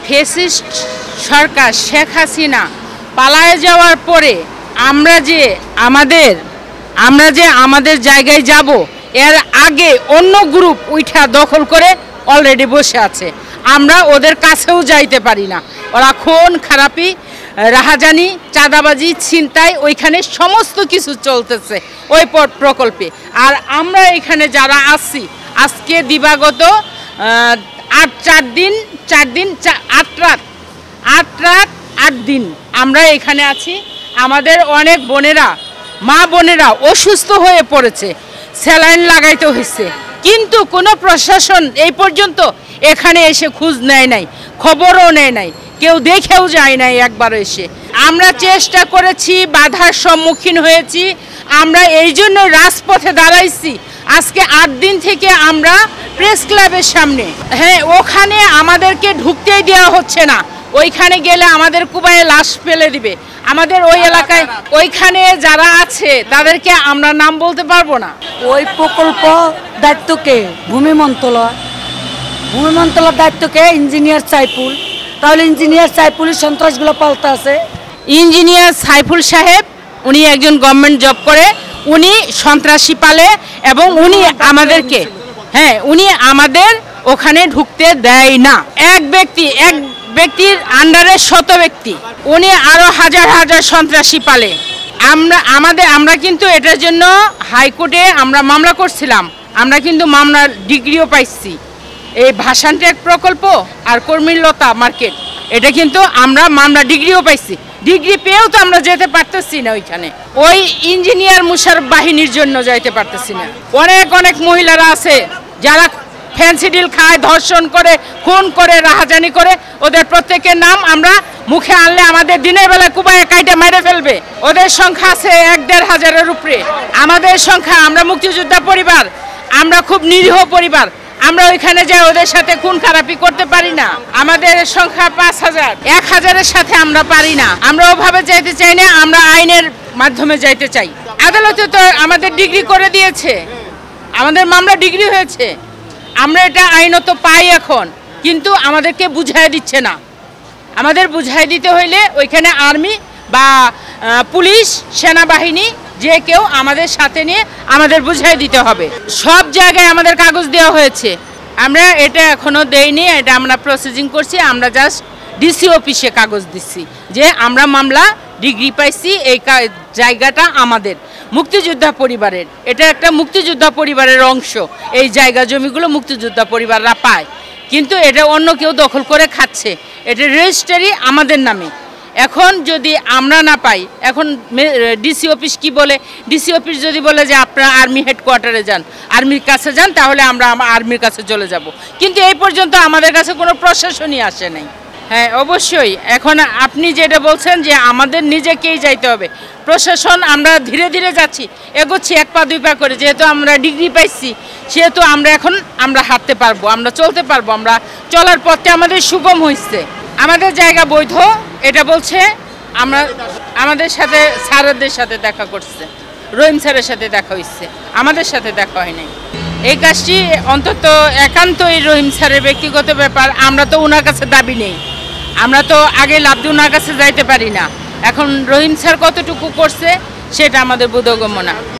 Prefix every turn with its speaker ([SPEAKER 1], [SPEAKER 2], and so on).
[SPEAKER 1] Fascist সরকার শেখ হাসিনা পালায়ে যাওয়ার পরে আমরা যে আমাদের জায়গায় যাব, এর আগে অন্য গ্রুপ উঠা দখল করে অলরেডি বসে আছে। আমরা ওদের কাছেও যাইতে পারি না। ওরা খুন খারাপি, রাহাজানি, চাঁদাবাজি, ছিনতাই, ওইখানে সমস্ত কিছু চলতেছে ওই প্রকল্পে। আর আমরা এখানে যারা আছি, আজকে দিবাগত 8 রাত 8 দিন আমরা এখানে আছি। আমাদের অনেক মা বোনেরা অসুস্থ হয়ে পড়েছে, স্যালাইন লাগাইতে হয়েছে, কিন্তু কোনো প্রশাসন এই পর্যন্ত এখানে এসে খোঁজ নেয় নাই, খবরও নেয় নাই, কেউ দেখেও যায় নাই একবার এসে। আমরা চেষ্টা করেছি, বাধার সম্মুখীন হয়েছি, আমরা এই জন্য রাজপথে দাঁড়াইছি। আজকে 8 দিন থেকে আমরা প্রেস ক্লাবের সামনে, হ্যাঁ, ওখানে আমাদেরকে ঢুকতেই দেওয়া হচ্ছে না। ওইখানে গেলে আমাদের কুবায় লাশ ফেলে দিবে। আমাদের ওই এলাকায় ওইখানে যারা আছে তাদেরকে আমরা নাম বলতে পারবো না।
[SPEAKER 2] ওই প্রকল্প দায়িত্বকে ভূমি মন্ত্রণালয়ের দায়িত্বকে ইঞ্জিনিয়ার সাইফুল। তাহলে ইঞ্জিনিয়ার সাইফুলের সন্ত্রাসগুলো পাল্টা আছে।
[SPEAKER 1] ইঞ্জিনিয়ার সাইফুল সাহেব উনি একজন গভর্নমেন্ট জব করে, উনি সন্ত্রাসী পালে এবং উনি আমাদের ওখানে ঢুকতে দেয় না। এক ব্যক্তির আন্ডারে 100 ব্যক্তি, উনি আরো হাজার সন্ত্রাসী পালে। আমরা কিন্তু এটার জন্য হাইকোর্টে আমরা মামলা করছিলাম। আমরা কিন্তু মামলার ডিগ্রিও পাইছি। এই ভাসান ট্যাগ প্রকল্প আর কর্মীলতা মার্কেট, এটা কিন্তু আমরা মামলা ডিগ্রিও পাইছি। ডিগ্রি পেয়েও তো আমরা যেতে পারতেছি না ওইখানে। ওই ইঞ্জিনিয়ার মুশারফ বাহিনীর জন্য যাইতে পারতেছি না। অনেক মহিলারা আছে যারা ফেন্সিডিল খায়, ধর্ষণ করে, খুন করে, রাহাজানি করে। ওদের প্রত্যেকের নাম আমরা মুখে আনলে আমাদের দিনের বেলা কুবায় কাইটে মেরে ফেলবে। ওদের সংখ্যা আছে 1-1.5 হাজারের উপরে। আমাদের সংখ্যা, আমরা মুক্তিযোদ্ধা পরিবার, আমরা খুব নিরীহ পরিবার। আমরা ওইখানে যাই, ওদের সাথে খুন খারাপি করতে পারি না। আমাদের সংখ্যা 5000, 1000-এর সাথে আমরা পারি না। আমরা ওভাবে যাইতে চাই না, আমরা আইনের মাধ্যমে যাইতে চাই। আদালতে তো আমাদের ডিগ্রি করে দিয়েছে, আমাদের মামলা ডিগ্রি হয়েছে, আমরা এটা আইনত পাই এখন, কিন্তু আমাদেরকে বুঝাই দিচ্ছে না। আমাদের বুঝাই দিতে হইলে ওইখানে আর্মি বা পুলিশ, সেনাবাহিনী যে কেউ আমাদের সাথে নিয়ে আমাদের বুঝাই দিতে হবে। সব জায়গায় আমাদের কাগজ দেওয়া হয়েছে, আমরা এটা এখনো দেইনি। এটা আমরা প্রসেসিং করছি। আমরা জাস্ট ডিসি অফিসে কাগজ দিচ্ছি যে আমরা মামলা ডিগ্রি পাইছি, এই জায়গাটা আমাদের মুক্তিযোদ্ধা পরিবারের। এটা একটা মুক্তিযোদ্ধা পরিবারের অংশ। এই জায়গা জমিগুলো মুক্তিযোদ্ধা পরিবাররা পায়, কিন্তু এটা অন্য কেউ দখল করে খাচ্ছে। এটা রেজিস্ট্রি আমাদের নামে। এখন যদি আমরা না পাই, এখন ডিসি অফিস কি বলে? ডিসি অফিস যদি বলে যে আপনারা আর্মি হেডকোয়ার্টারে যান, আর্মির কাছে যান, তাহলে আমরা আর্মির কাছে চলে যাব। কিন্তু এই পর্যন্ত আমাদের কাছে কোনো প্রশাসনই আসে নাই। হ্যাঁ, অবশ্যই। এখন আপনি যেটা বলছেন যে আমাদের নিজেকেই যাইতে হবে, প্রশাসন আমরা ধীরে ধীরে যাচ্ছি, এগোচ্ছি 1 পা 2 পা করে। যেহেতু আমরা ডিগ্রি পাইছি, সেহেতু আমরা হাঁটতে পারবো, আমরা চলতে পারবো, আমরা চলার পথে আমাদের সুগম হয়েছে। আমাদের জায়গা বৈধ এটা বলছে। আমাদের সাথে স্যারদের সাথে দেখা করছে, রহিম স্যারের সাথে দেখা হয়েছে, আমাদের সাথে দেখা হয় নাই। এই কাজটি অন্তত একান্তই রহিম স্যারের ব্যক্তিগত ব্যাপার। আমরা তো ওনার কাছে দাবি নেই, আমরা তো আগে লাভ দিয়ে ওনার কাছে যাইতে পারি না। এখন রহিম স্যার কতটুকু করছে সেটা আমাদের বোধগম্য না।